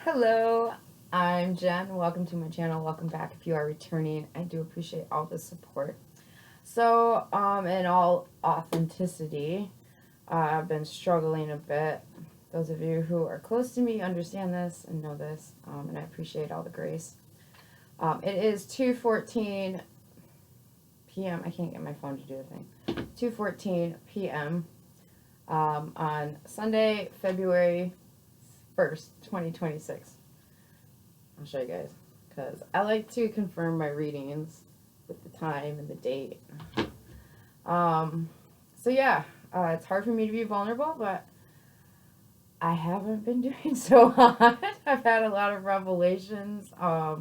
Hello, I'm Jen. Welcome to my channel. Welcome back if you are returning. I do appreciate all the support. So, in all authenticity, I've been struggling a bit. Those of you who are close to me understand this and know this, and I appreciate all the grace. It is 2:14 p.m. I can't get my phone to do the thing. 2:14 p.m. On Sunday, February 1st, 2026. I'll show you guys because I like to confirm my readings with the time and the date. So yeah, it's hard for me to be vulnerable, but I haven't been doing so hot. I've had a lot of revelations. I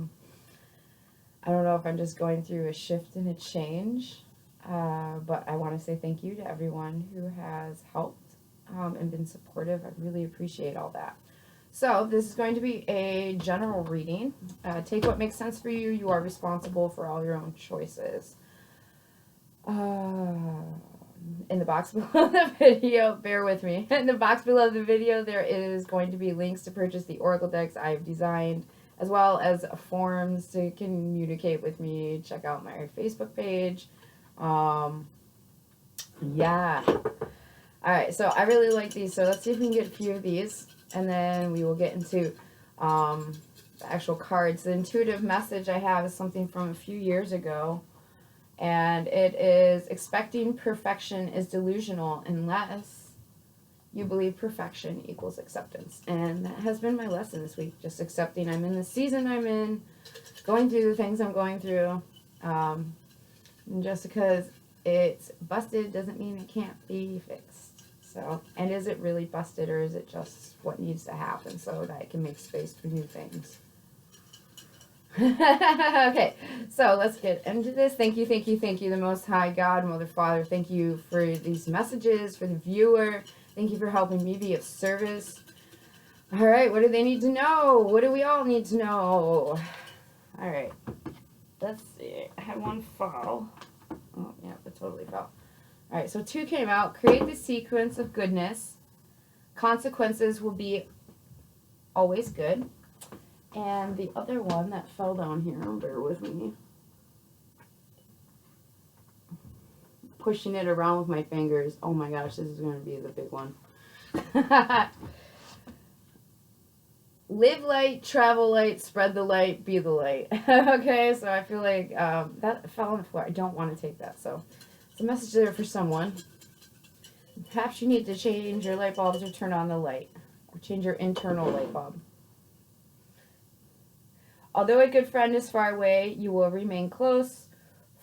don't know if I'm just going through a shift and a change, but I want to say thank you to everyone who has helped and been supportive. I really appreciate all that. So this is going to be a general reading. Take what makes sense for you. You are responsible for all your own choices. In the box below the video, bear with me. In the box below the video, there is going to be links to purchase the oracle decks I've designed, as well as forms to communicate with me. Check out my Facebook page. Yeah. All right, so I really like these. So let's see if we can get a few of these. And then we will get into the actual cards. The intuitive message I have is something from a few years ago. And it is, expecting perfection is delusional unless you believe perfection equals acceptance. And that has been my lesson this week. Just accepting I'm in the season I'm in, going through the things I'm going through. And just because it's busted doesn't mean it can't be fixed. So, and is it really busted, or is it just what needs to happen so that I can make space for new things? Okay, so let's get into this. Thank you, thank you, thank you, the Most High God, Mother, Father. Thank you for these messages, for the viewer. Thank you for helping me be of service. All right, what do they need to know? What do we all need to know? All right, let's see. I had one fall. Oh, yeah, it totally fell. All right, so 2 came out. Create the sequence of goodness. Consequences will be always good. And the other one that fell down here, bear with me. Pushing it around with my fingers. Oh my gosh, this is going to be the big one. Live light, travel light, spread the light, be the light. Okay, so I feel like that fell on the floor. I don't want to take that, so it's a message there for someone. Perhaps you need to change your light bulbs or turn on the light. Or change your internal light bulb. Although a good friend is far away, you will remain close.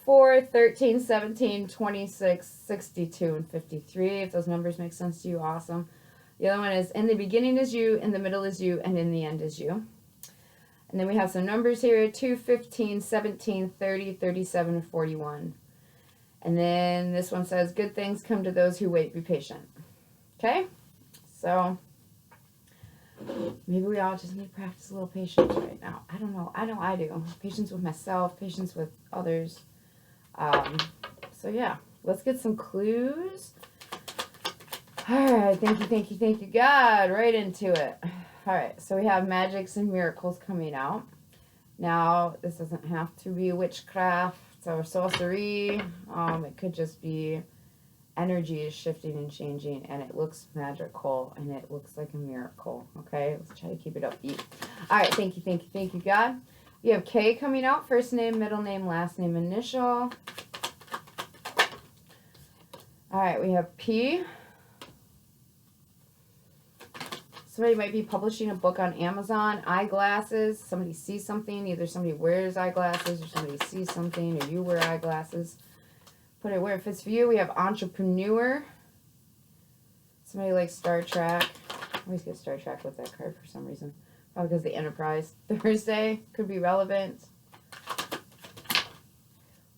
4, 13, 17, 26, 62, and 53. If those numbers make sense to you, awesome. The other one is, in the beginning is you, in the middle is you, and in the end is you. And then we have some numbers here, 2, 15, 17, 30, 37, and 41. And then this one says, good things come to those who wait, be patient. Okay? So maybe we all just need to practice a little patience right now. I don't know. I know I do. Patience with myself, patience with others. So yeah, let's get some clues. All right, thank you, thank you, thank you, God. Right into it. All right, so we have magics and miracles coming out. Now, this doesn't have to be witchcraft or sorcery. It could just be energy is shifting and changing, and it looks magical, and it looks like a miracle. Okay, let's try to keep it upbeat. All right, thank you, thank you, thank you, God. We have K coming out, first name, middle name, last name, initial. All right, we have P. Somebody might be publishing a book on Amazon. Eyeglasses. Somebody sees something. Either somebody wears eyeglasses or somebody sees something, or you wear eyeglasses. Put it where it fits for you. We have entrepreneur. Somebody likes Star Trek. I always get Star Trek with that card for some reason. Probably because the Enterprise. Thursday could be relevant.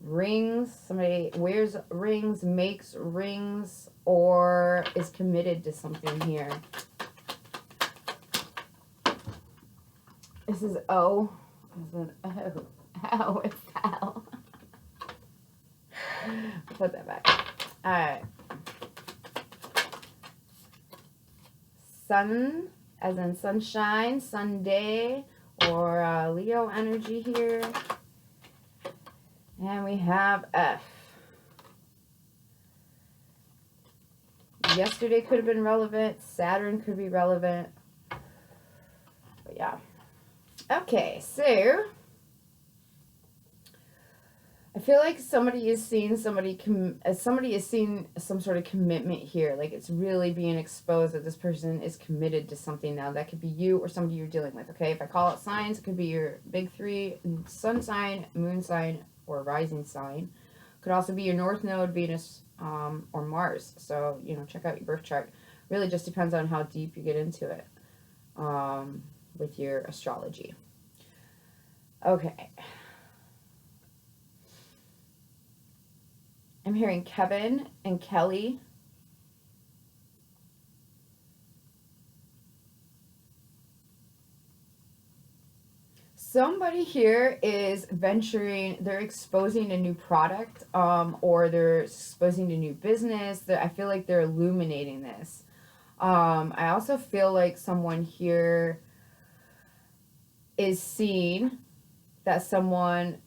Rings. Somebody wears rings, makes rings, or is committed to something here. This is O. This is an O. Ow, it fell. Put that back. All right. Sun as in sunshine, Sunday, or Leo energy here. And we have F. Yesterday could have been relevant. Saturn could be relevant. But yeah. Okay, so I feel like somebody is seeing somebody is seeing some sort of commitment here. Like it's really being exposed that this person is committed to something now. That could be you or somebody you're dealing with. Okay, if I call it signs, it could be your big three: sun sign, moon sign, or rising sign. Could also be your north node, Venus, or Mars. So, you know, check out your birth chart. Really just depends on how deep you get into it with your astrology. Okay. I'm hearing Kevin and Kelly. Somebody here is venturing, they're exposing a new product, or they're exposing a new business. I feel like they're illuminating this. I also feel like someone here is seeing that someone,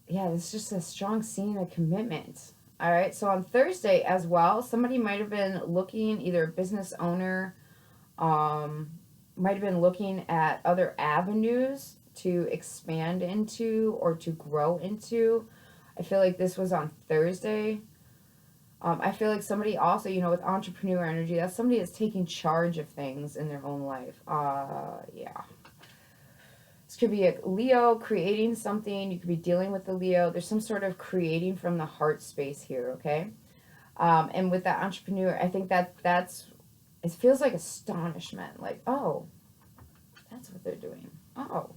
yeah, it's just a strong scene of commitment. All right, so on Thursday as well, somebody might have been looking, either a business owner, might have been looking at other avenues to expand into or to grow into. I feel like this was on Thursday. I feel like somebody also, you know, with entrepreneur energy, that's somebody that's taking charge of things in their own life. Yeah. This could be a Leo creating something. You could be dealing with the Leo. There's some sort of creating from the heart space here, okay? And with that entrepreneur, I think that's, it feels like astonishment. Like, oh, that's what they're doing. Oh,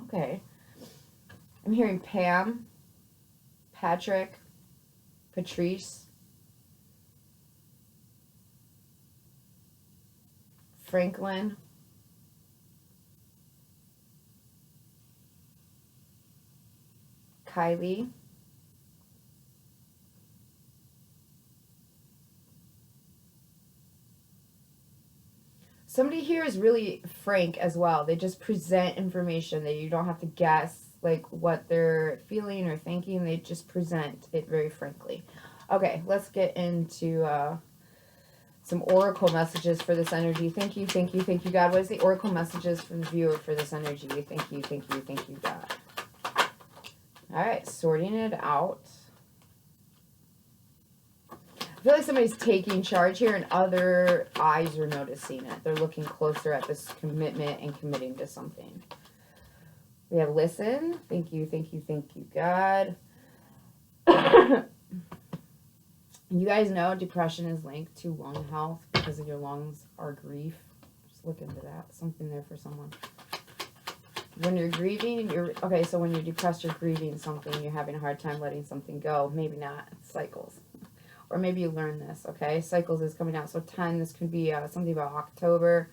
okay. I'm hearing Pam, Patrick, Patrice, Franklin, Kylie, somebody here is really frank as well. They just present information that you don't have to guess like what they're feeling or thinking. They just present it very frankly. Okay, let's get into some oracle messages for this energy. Thank you, thank you, thank you, God. What is the oracle messages for the viewer for this energy? Thank you, thank you, thank you, God. All right, sorting it out. I feel like somebody's taking charge here and other eyes are noticing it. They're looking closer at this commitment and committing to something. We have listen. Thank you, thank you, thank you, God. You guys know depression is linked to lung health because of your lungs are grief. Just look into that. Something there for someone. When you're grieving, okay, so when you're depressed, you're grieving something. You're having a hard time letting something go. Maybe not. It's cycles. Or maybe you learn this, okay? Cycles is coming out. So 10, this could be something about October.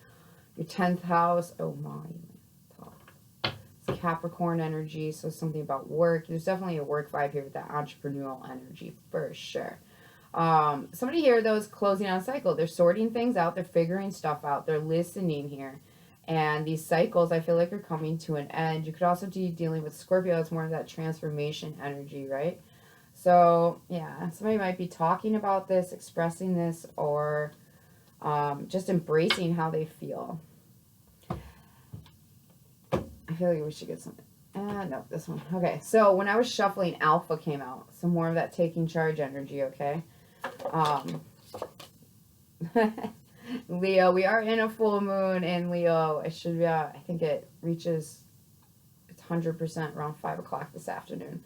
Your 10th house. Oh, my. It's Capricorn energy, so something about work. There's definitely a work vibe here with that entrepreneurial energy for sure. Somebody here, though, is closing out a cycle. They're sorting things out. They're figuring stuff out. They're listening here. And these cycles, I feel like, are coming to an end. You could also be dealing with Scorpio. It's more of that transformation energy, right? So, yeah, somebody might be talking about this, expressing this, or just embracing how they feel. I feel like we should get something. No, this one. Okay, so when I was shuffling, Alpha came out. Some more of that taking charge energy, okay? Leo, we are in a full moon in Leo. It should be, I think it reaches its 100% around 5 o'clock this afternoon.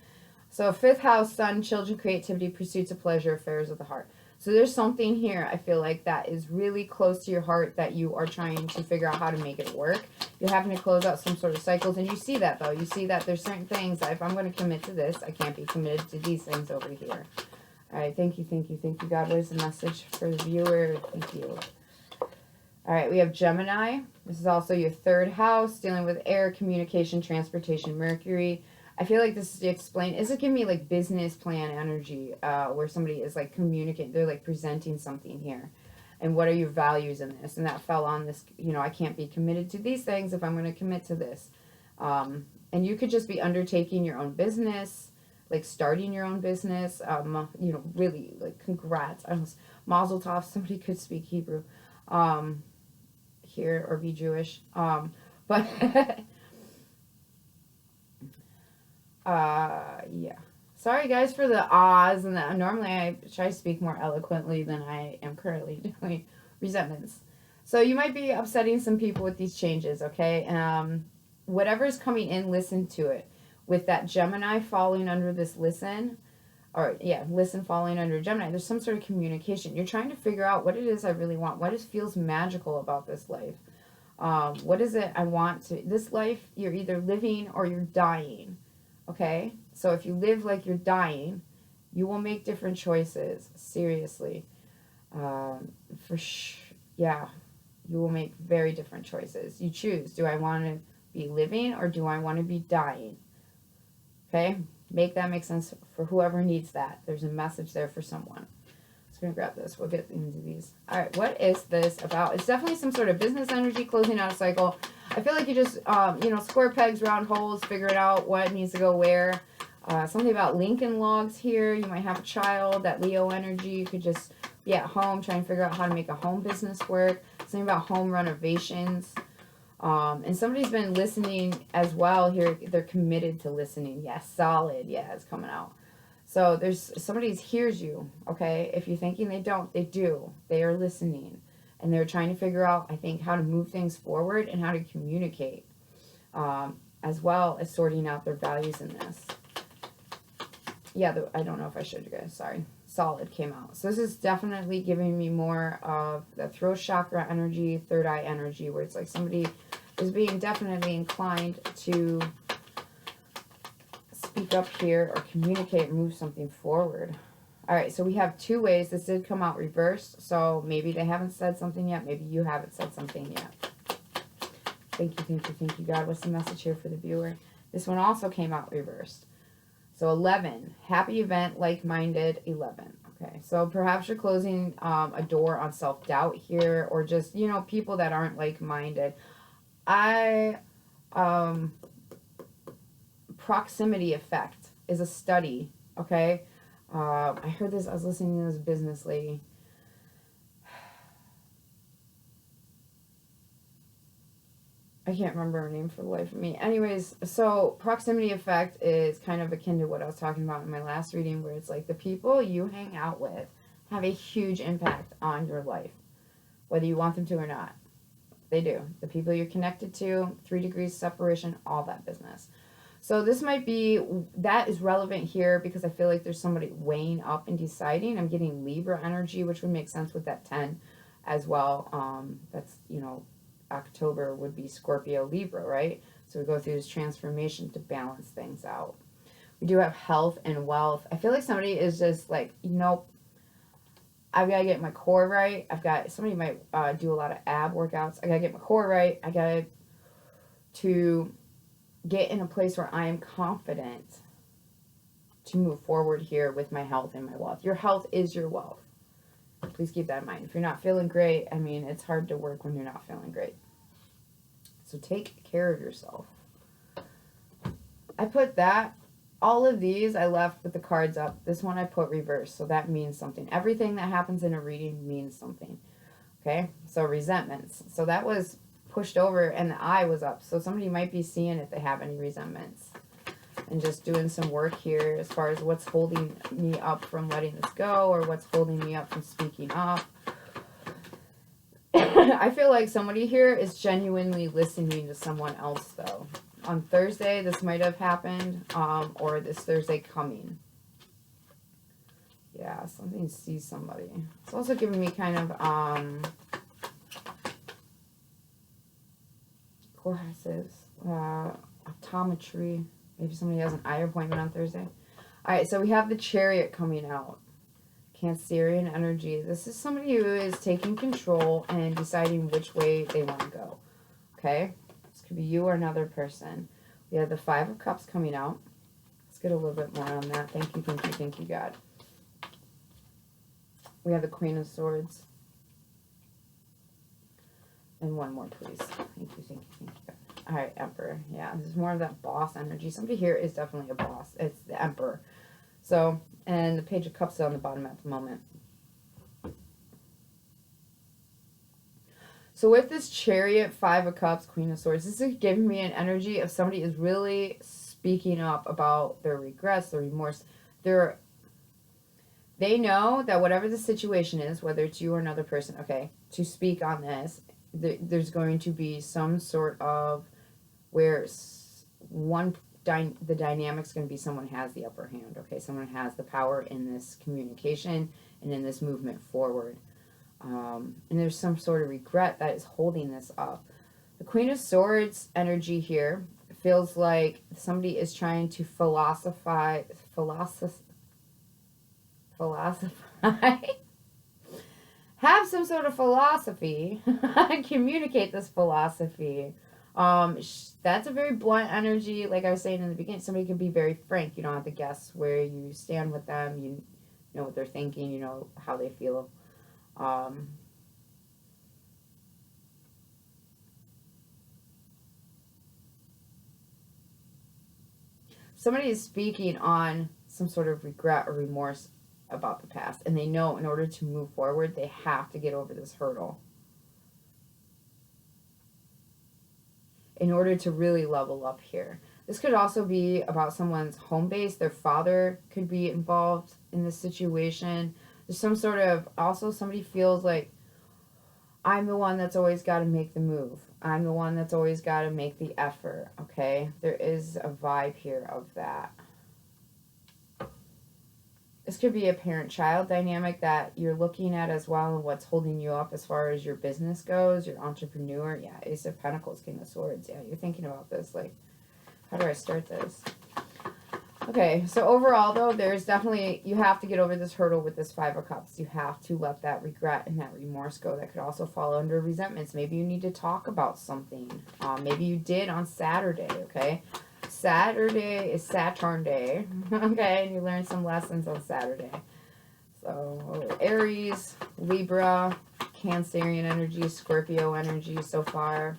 So 5th house, sun, children, creativity, pursuits of pleasure, affairs of the heart. So there's something here, I feel like, that is really close to your heart that you are trying to figure out how to make it work. You're having to close out some sort of cycles, and you see that, though. You see that there's certain things that if I'm going to commit to this, I can't be committed to these things over here. All right, thank you, thank you, thank you, God. What is the message for the viewer? Thank you. All right, we have Gemini. This is also your 3rd house, dealing with air, communication, transportation, Mercury. I feel like this is to explain, is it giving me like business plan energy where somebody is like communicating, they're like presenting something here. And what are your values in this? And that fell on this, you know, I can't be committed to these things if I'm going to commit to this. And you could just be undertaking your own business, like starting your own business. You know, really, like, congrats. I almost, mazel tov, somebody could speak Hebrew here or be Jewish. But, yeah. Sorry, guys, for the ahs. And the, normally I try to speak more eloquently than I am currently doing. Resentments. So you might be upsetting some people with these changes, okay? Whatever's coming in, listen to it. With that Gemini falling under this listen, or yeah, listen falling under Gemini, there's some sort of communication. You're trying to figure out what it is I really want. What feels magical about this life? What is it I want to... This life, you're either living or you're dying, okay? So if you live like you're dying, you will make different choices, seriously. Yeah, you will make very different choices. You choose, do I want to be living or do I want to be dying? Okay, make that make sense for whoever needs that. There's a message there for someone. I'm just going to grab this. We'll get into these. All right, what is this about? It's definitely some sort of business energy, closing out a cycle. I feel like you just, you know, square pegs, round holes, figuring out what needs to go where. Something about Lincoln logs here. You might have a child, that Leo energy. You could just be at home trying to figure out how to make a home business work. Something about home renovations. And somebody's been listening as well here. They're committed to listening. Yes, solid. Yeah, it's coming out. So there's somebody hears you, okay? If you're thinking they don't, they do. They are listening. And they're trying to figure out, I think, how to move things forward and how to communicate. As well as sorting out their values in this. Yeah, I don't know if I showed you guys. Sorry. Solid came out. So this is definitely giving me more of the throat chakra energy, third eye energy, where it's like somebody is being definitely inclined to speak up here or communicate, move something forward. All right, so we have two ways. This did come out reversed, so maybe they haven't said something yet. Maybe you haven't said something yet. Thank you, God. What's the message here for the viewer? This one also came out reversed. So 11, happy event, like-minded, 11. Okay, so perhaps you're closing a door on self-doubt here, or just, you know, people that aren't like-minded. Proximity effect is a study, okay? I heard this, I was listening to this business lady. I can't remember her name for the life of me. Anyways, so proximity effect is kind of akin to what I was talking about in my last reading, where it's like the people you hang out with have a huge impact on your life, whether you want them to or not. They do. The people you're connected to, 3 degrees separation, all that business. So this might be, that is relevant here because I feel like there's somebody weighing up and deciding. I'm getting Libra energy, which would make sense with that 10 as well. That's, you know, October would be Scorpio, Libra, right? So we go through this transformation to balance things out. We do have health and wealth. I feel like somebody is just like, nope, I've got to get my core right. Somebody might do a lot of ab workouts. I got to get my core right. I got to get in a place where I am confident to move forward here with my health and my wealth. Your health is your wealth. Please keep that in mind. If you're not feeling great, I mean, it's hard to work when you're not feeling great. So take care of yourself. I put that, all of these I left with the cards up. This one I put reverse, so that means something. Everything that happens in a reading means something. Okay, so resentments. So that was pushed over and the eye was up. So somebody might be seeing if they have any resentments. And just doing some work here as far as what's holding me up from letting this go, or what's holding me up from speaking up. I feel like somebody here is genuinely listening to someone else, though. On Thursday, this might have happened, or this Thursday coming. Yeah, something sees somebody. It's also giving me kind of glasses, optometry. Maybe somebody has an eye appointment on Thursday. All right, so we have the Chariot coming out. Cancerian energy. This is somebody who is taking control and deciding which way they want to go. Okay? This could be you or another person. We have the 5 of Cups coming out. Let's get a little bit more on that. Thank you, God. We have the Queen of Swords. And one more, please. Thank you, thank you, thank you. All right, Emperor. Yeah, this is more of that boss energy. Somebody here is definitely a boss. It's the Emperor. So, and the Page of Cups is on the bottom at the moment. So with this Chariot, Five of Cups, Queen of Swords, this is giving me an energy of somebody is really speaking up about their regrets, their remorse. They know that whatever the situation is, whether it's you or another person, okay, to speak on this, there's going to be some sort of where the dynamic's going to be someone has the upper hand, okay? Someone has the power in this communication and in this movement forward. And there's some sort of regret that is holding this up. The Queen of Swords energy here feels like somebody is trying to philosophize, have some sort of philosophy, communicate this philosophy. That's a very blunt energy. Like I was saying in the beginning, somebody can be very frank. You don't have to guess where you stand with them. You know what they're thinking. You know how they feel. Somebody is speaking on some sort of regret or remorse about the past, and they know in order to move forward, they have to get over this hurdle in order to really level up here. This could also be about someone's home base. Their father could be involved in this situation. There's some sort of, also somebody feels like, I'm the one that's always got to make the move. I'm the one that's always got to make the effort, okay? There is a vibe here of that. This could be a parent-child dynamic that you're looking at as well, and what's holding you up as far as your business goes, your entrepreneur. Yeah, Ace of Pentacles, King of Swords. Yeah, you're thinking about this, like, how do I start this? Okay, so overall, though, there's definitely, you have to get over this hurdle with this Five of Cups. You have to let that regret and that remorse go. That could also fall under resentments. Maybe you need to talk about something. Maybe you did on Saturday, okay? Saturday is Saturn Day, okay? And you learned some lessons on Saturday. So, Aries, Libra, Cancerian energy, Scorpio energy so far.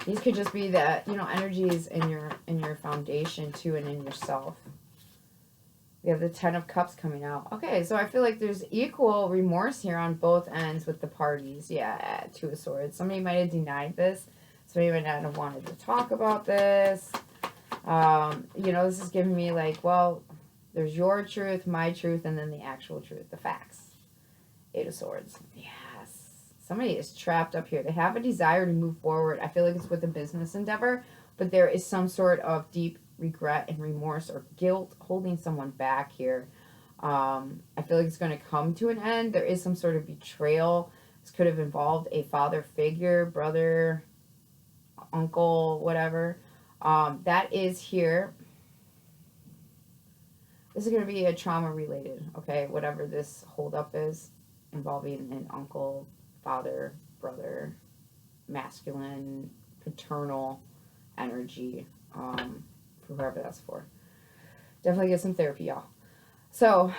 These could just be that, you know, energies in your foundation too, and in yourself. We have the Ten of Cups coming out. Okay, so I feel like there's equal remorse here on both ends with the parties. Yeah, Two of Swords. Somebody might have denied this. Somebody might not have wanted to talk about this. You know, this is giving me like, well, there's your truth, my truth, and then the actual truth, the facts. Eight of Swords. Yes. Somebody is trapped up here. They have a desire to move forward. I feel like it's with a business endeavor, but there is some sort of deep regret and remorse or guilt holding someone back here. I feel like it's going to come to an end. There is some sort of betrayal. This could have involved a father figure, brother, uncle, whatever. That is here. This is going to be a trauma related, okay? Whatever this holdup is, involving an uncle, father, brother, masculine, paternal energy, for whoever that's for. Definitely get some therapy, y'all. So,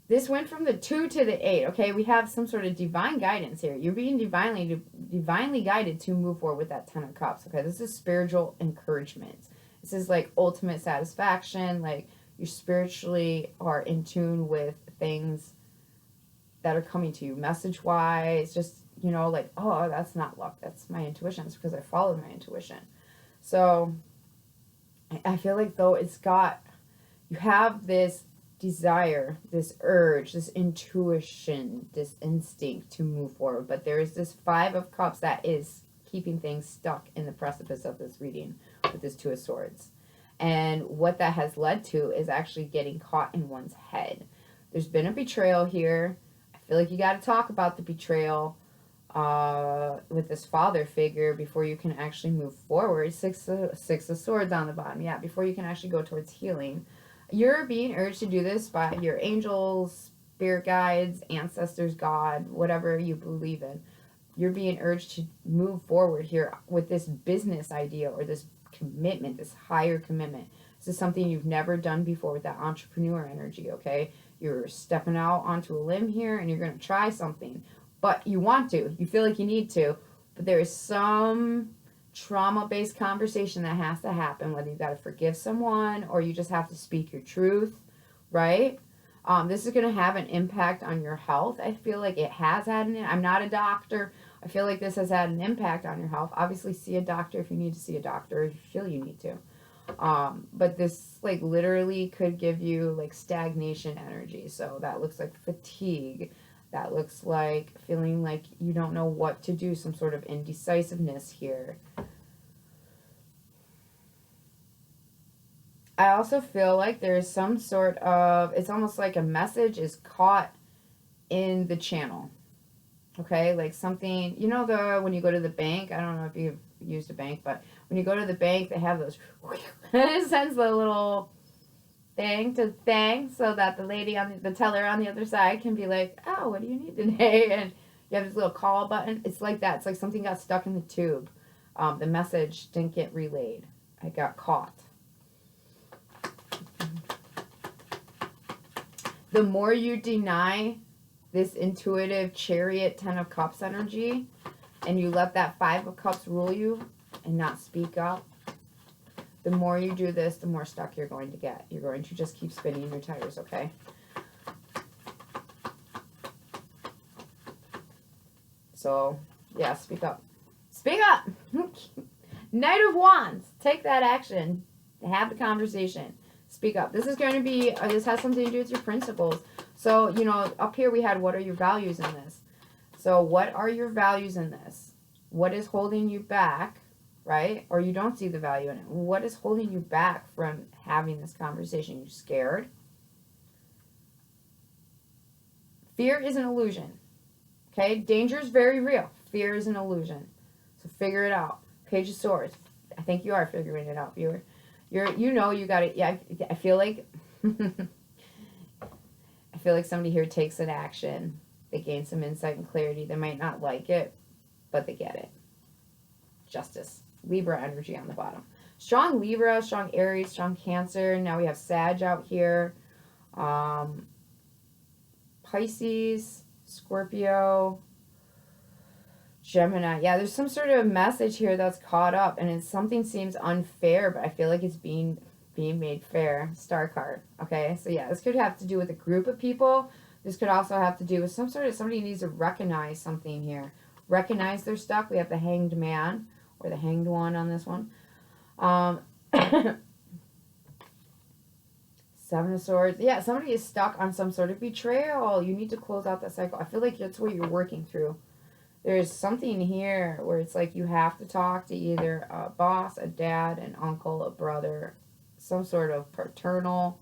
this went from the 2 to the 8, okay? We have some sort of divine guidance here. You're being divinely guided to move forward with that Ten of Cups, okay? This is spiritual encouragement. This is like ultimate satisfaction, like you spiritually are in tune with things that are coming to you message-wise, just, you know, like, oh, that's not luck, that's my intuition. It's because I followed my intuition. So I feel like, though, it's got, you have this desire, this urge, this intuition, this instinct to move forward, but there is this Five of Cups that is keeping things stuck in the precipice of this reading with this Two of Swords. And what that has led to is actually getting caught in one's head. There's been a betrayal here. I feel like you got to talk about the betrayal with this father figure before you can actually move forward. Six of Swords on the bottom. Yeah, before you can actually go towards healing. You're being urged to do this by your angels, spirit guides, ancestors, God, whatever you believe in. You're being urged to move forward here with this business idea or this commitment, this higher commitment. This is something you've never done before with that entrepreneur energy, okay? You're stepping out onto a limb here and you're going to try something. But you want to. You feel like you need to. But there is some trauma-based conversation that has to happen, whether you got to forgive someone or you just have to speak your truth, right? This is going to have an impact on your health. I feel like it has had an. I'm not a doctor. I feel like this has had an impact on your health. Obviously, see a doctor if you need to see a doctor, if you feel you need to. But this, like, literally could give you, like, stagnation energy. So that looks like fatigue. That looks like feeling like you don't know what to do, some sort of indecisiveness here. I also feel like there's some sort of, it's almost like a message is caught in the channel. Okay, like something, you know, when you go to the bank, I don't know if you've used a bank, but when you go to the bank, they have those, it sends the little thing to thing so that the lady on the teller on the other side can be like, oh, what do you need today? And you have this little call button. It's like that. It's like something got stuck in the tube. The message didn't get relayed. I got caught. The more you deny this intuitive chariot 10 of cups energy and you let that 5 of cups rule you and not speak up, the more you do this, the more stuck you're going to get. You're going to just keep spinning your tires, okay? So, yeah, speak up. Speak up! Knight of Wands. Take that action. Have the conversation. Speak up. This is going to be, this has something to do with your principles. So, you know, up here we had, what are your values in this? So, what are your values in this? What is holding you back, right? Or you don't see the value in it. What is holding you back from having this conversation? You're scared. Fear is an illusion. Okay? Danger is very real. Fear is an illusion. So, figure it out. Page of Swords. I think you are figuring it out, viewer. You know you got it. Yeah, I feel like I feel like somebody here takes an action. They gain some insight and clarity. They might not like it, but they get it. Justice. Libra energy on the bottom. Strong Libra, strong Aries, strong Cancer. Now we have Sag out here. Pisces, Scorpio, Gemini. Yeah, there's some sort of message here that's caught up, and something seems unfair, but I feel like it's being made fair. Star card. Okay, so yeah, this could have to do with a group of people. This could also have to do with some sort of, somebody needs to recognize something here. Recognize they're stuck. We have the Hanged Man, or the Hanged One on this one. 7 of Swords. Yeah, somebody is stuck on some sort of betrayal. You need to close out that cycle. I feel like that's what you're working through. There's something here where it's like you have to talk to either a boss, a dad, an uncle, a brother, some sort of paternal,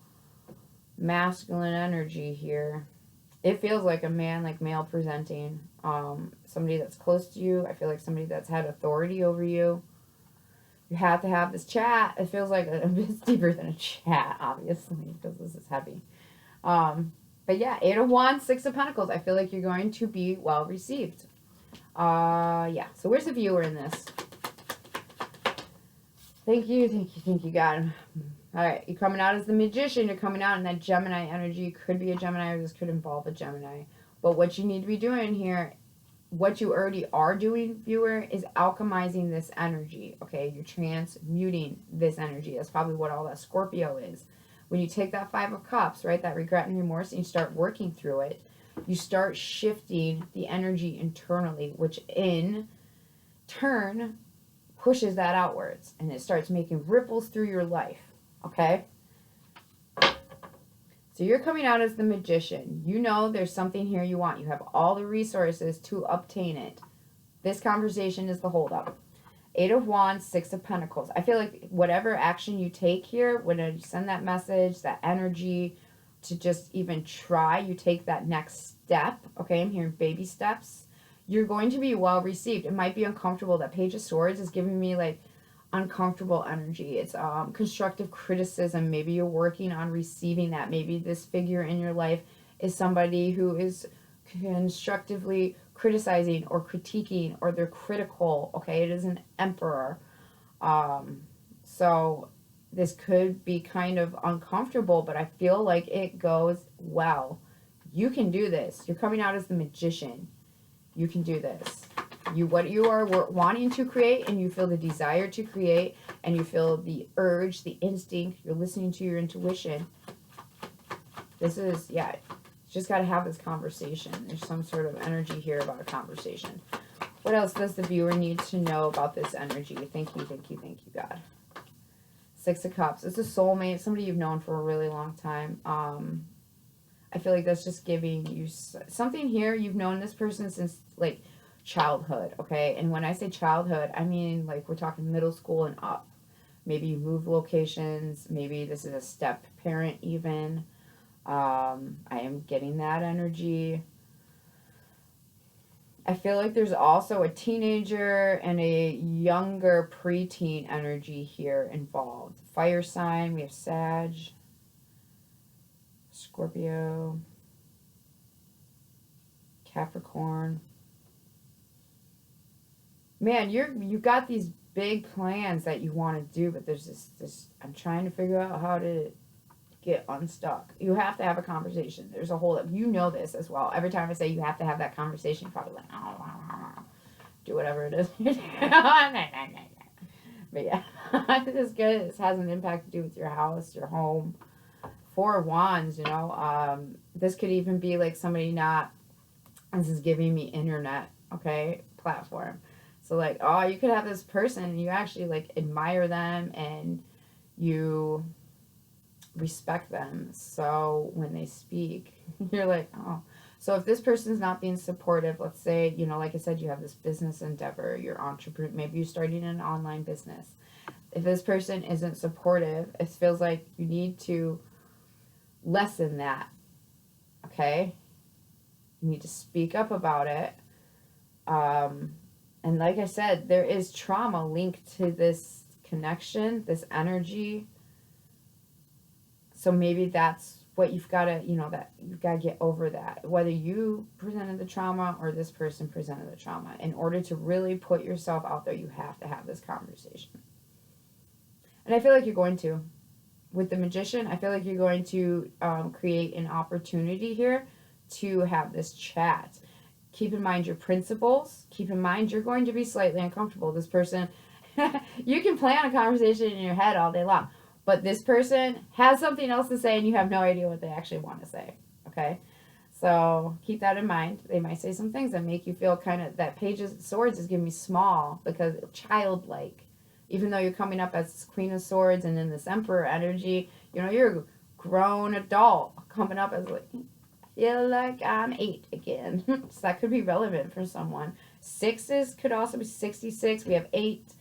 masculine energy here. It feels like a man, like male presenting. Somebody that's close to you. I feel like somebody that's had authority over you. You have to have this chat. It feels like it's deeper than a chat, obviously, because this is heavy. But yeah, 8 of Wands, 6 of Pentacles. I feel like you're going to be well received. Yeah. So where's the viewer in this? Thank you, God. All right, you're coming out as the Magician. You're coming out in that Gemini energy. Could be a Gemini, or this could involve a Gemini. But what you need to be doing here, what you already are doing, viewer, is alchemizing this energy, okay? You're transmuting this energy. That's probably what all that Scorpio is. When you take that 5 of Cups, right, that regret and remorse, and you start working through it, you start shifting the energy internally, which in turn pushes that outwards, and it starts making ripples through your life, okay? So you're coming out as the Magician. You know there's something here you want. You have all the resources to obtain it. This conversation is the holdup. 8 of Wands, 6 of Pentacles. I feel like whatever action you take here, when you send that message, that energy to just even try, you take that next step, okay? I'm hearing baby steps. You're going to be well received. It might be uncomfortable. That Page of Swords is giving me like uncomfortable energy. It's constructive criticism. Maybe you're working on receiving that. Maybe this figure in your life is somebody who is constructively criticizing or critiquing, or they're critical, okay? It is an emperor. So this could be kind of uncomfortable, but I feel like it goes well. You can do this. You're coming out as the magician. You can do this. What you are wanting to create, and you feel the desire to create, and you feel the urge, the instinct. You're listening to your intuition. This is, yeah, you just got to have this conversation. There's some sort of energy here about a conversation. What else does the viewer need to know about this energy? Thank you, thank you, thank you, God. Six of Cups. It's a soulmate, somebody you've known for a really long time. I feel like that's just giving you something here. You've known this person since, like, childhood, okay? And when I say childhood, I mean, like, we're talking middle school and up. Maybe you moved locations. Maybe this is a step parent even. I am getting that energy. I feel like there's also a teenager and a younger preteen energy here involved. Fire sign, we have Sag, Scorpio, Capricorn. Man, you got these big plans that you want to do, but there's this I'm trying to figure out how to get unstuck. You have to have a conversation. There's a whole, you know this as well. Every time I say you have to have that conversation, you're probably like, oh, do whatever it is. But yeah, this is good. This has an impact to do with your house, your home. Four of Wands, you know. This could even be like somebody this is giving me internet, okay, platform. So like, oh, you could have this person and you actually like admire them and you respect them. So when they speak, you're like, oh. So if this person's not being supportive, let's say, you know, like I said, you have this business endeavor, you're entrepreneur, maybe you're starting an online business. If this person isn't supportive, it feels like you need to lessen that, okay? You need to speak up about it. And like I said, there is trauma linked to this connection, this energy. So maybe that's what you've got to, you know, that you've got to get over that. Whether you presented the trauma or this person presented the trauma. In order to really put yourself out there, you have to have this conversation. And I feel like you're going to. With the Magician, I feel like you're going to create an opportunity here to have this chat. Keep in mind your principles. Keep in mind you're going to be slightly uncomfortable. This person, you can plan a conversation in your head all day long. But this person has something else to say and you have no idea what they actually want to say, okay? So keep that in mind. They might say some things that make you feel kind of, that Page of Swords is giving me small because childlike. Even though you're coming up as Queen of Swords and then this Emperor energy, you know, you're a grown adult coming up as like, I feel like I'm 8 again. So that could be relevant for someone. Sixes could also be 66. We have 8,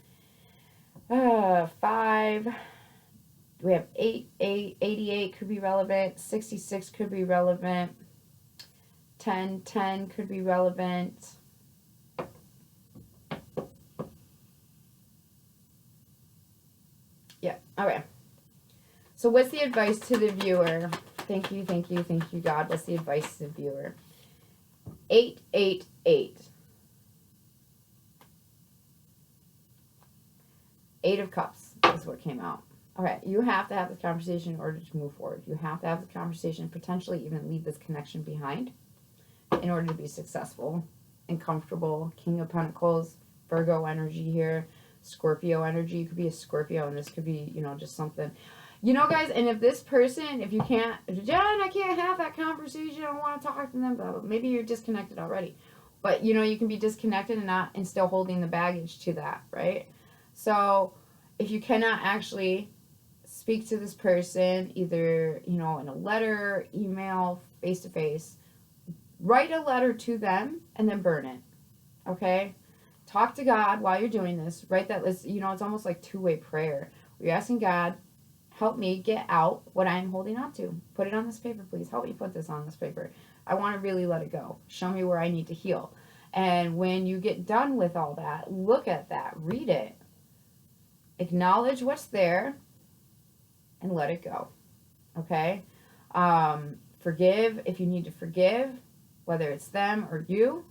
5. We have 88 could be relevant. 66 could be relevant. 10 could be relevant. Yeah, okay. So what's the advice to the viewer? Thank you, thank you, thank you, God. What's the advice to the viewer? 888. 8 of Cups is what came out. Okay, you have to have this conversation in order to move forward. You have to have this conversation, potentially even leave this connection behind in order to be successful and comfortable. King of Pentacles, Virgo energy here, Scorpio energy. You could be a Scorpio, and this could be, you know, just something. You know, guys, and if this person, if you can't, Jen, I can't have that conversation, I don't want to talk to them, blah, blah, maybe you're disconnected already. But, you know, you can be disconnected and still holding the baggage to that, right? So if you cannot actually speak to this person, either, you know, in a letter, email, face-to-face, write a letter to them and then burn it, okay? Talk to God while you're doing this. Write that list. You know, it's almost like two-way prayer. You're asking God, help me get out what I'm holding on to. Put it on this paper, please. Help me put this on this paper. I want to really let it go. Show me where I need to heal. And when you get done with all that, look at that. Read it. Acknowledge what's there and let it go. Okay? Forgive if you need to forgive, whether it's them or you.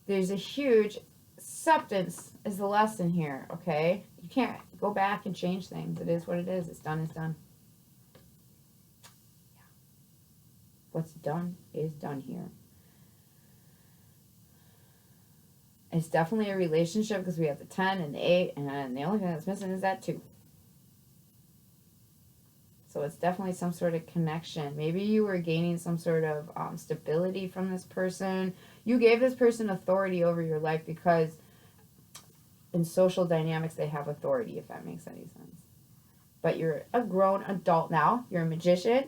There's a huge acceptance is the lesson here, okay? You can't go back and change things. It is what it is. It's done is done. Yeah. What's done is done here. It's definitely a relationship because we have the 10 and the 8, and the only thing that's missing is that 2. So it's definitely some sort of connection. Maybe you were gaining some sort of stability from this person. You gave this person authority over your life because in social dynamics they have authority, if that makes any sense. But you're a grown adult now. You're a magician.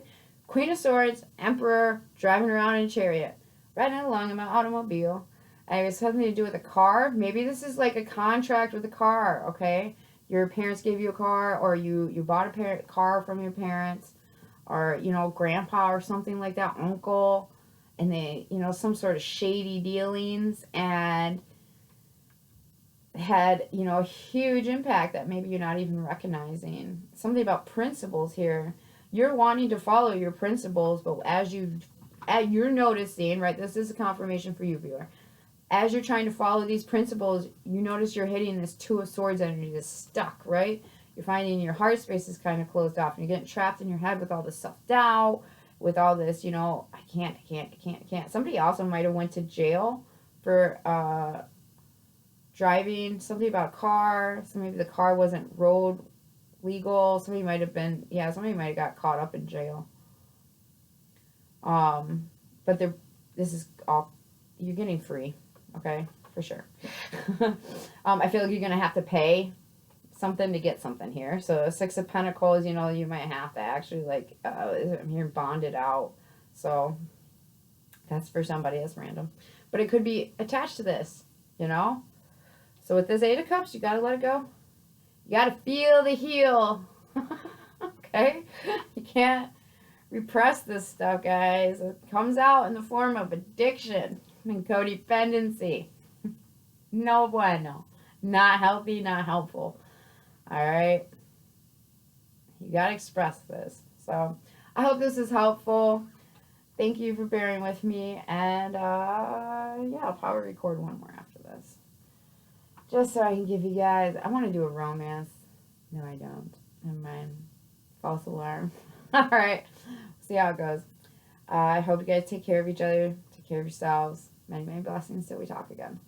Queen of Swords, Emperor, driving around in a chariot. Riding along in my automobile. It has something to do with a car. Maybe this is like a contract with a car, okay? Your parents gave you a car, or you bought a car from your parents, or, you know, grandpa or something like that, uncle, and they, you know, some sort of shady dealings, and had, you know, a huge impact that maybe you're not even recognizing. Something about principles here. You're wanting to follow your principles, but as you're noticing, right, this is a confirmation for you, viewer. As you're trying to follow these principles, you notice you're hitting this 2 of Swords energy, this stuck, right? You're finding your heart space is kind of closed off, and you're getting trapped in your head with all this self-doubt, with all this, you know, I can't. Somebody also might have went to jail for driving, something about a car, so maybe the car wasn't road legal, somebody might have got caught up in jail. But this is all, you're getting free. Okay, for sure. I feel like you're going to have to pay something to get something here. So 6 of Pentacles, you know, you might have to actually, like, I'm here bonded out. So that's for somebody. That's random. But it could be attached to this, you know? So with this 8 of Cups, you got to let it go. You got to feel the heel. Okay? You can't repress this stuff, guys. It comes out in the form of addiction and codependency. No bueno. Not healthy, not helpful. Alright? You gotta express this. So, I hope this is helpful. Thank you for bearing with me. And, yeah, I'll probably record one more after this. Just so I can give you guys... I want to do a romance. No, I don't. Never mind. False alarm. Alright. See how it goes. I hope you guys take care of each other. Take care of yourselves. Many, many blessings till we talk again.